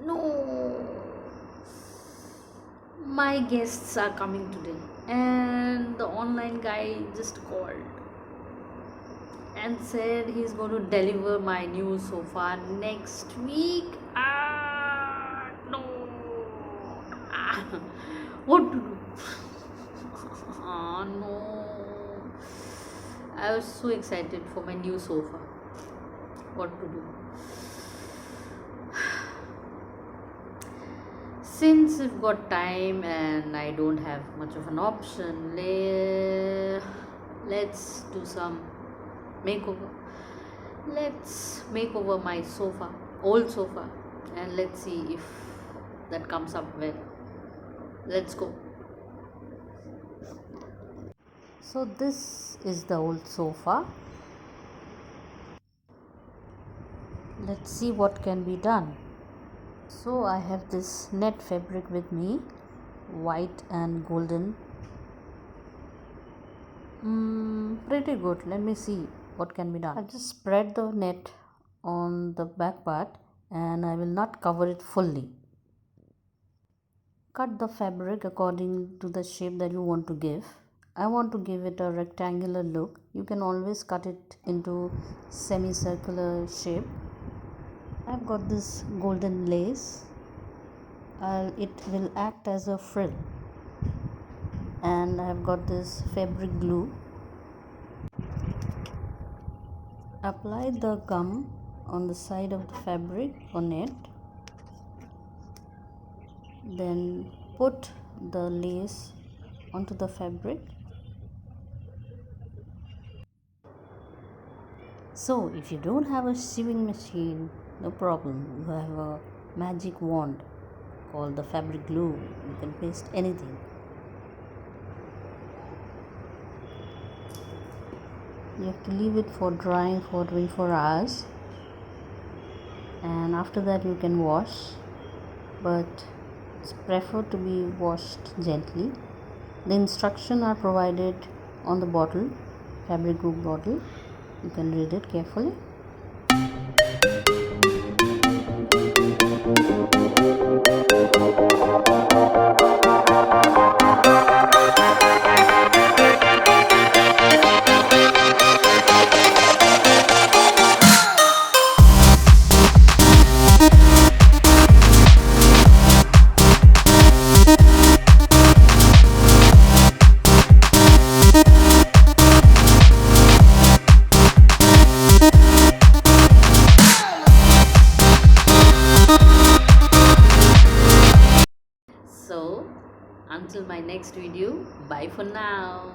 No, my guests are coming today, and the online guy just called and said he's going to deliver my new sofa next week. No. Ah, what to do? No. I was so excited for my new sofa. What to do? Since I've got time and I don't have much of an option, let's do some makeover. Let's make over my sofa, old sofa, and let's see if that comes up well. Let's go. So this is the old sofa. Let's see what can be done. So I have this net fabric with me, white and golden. Pretty good. Let me see what can be done. I just spread the net on the back part and I will not cover it fully. Cut the fabric according to the shape that you want to give. I want to give it a rectangular look. You can always cut it into semicircular shape. I've got this golden lace. It will act as a frill. And I've got this fabric glue. Apply the gum on the side of the fabric or net. Then put the lace onto the fabric. So if you don't have a sewing machine, no problem. You have a magic wand called the fabric glue. You can paste anything. You have to leave it for drying for 24 hours, and after that you can wash, but it's preferred to be washed gently. The instructions are provided on the bottle, fabric glue bottle. You can read it carefully. So until my next video, bye for now.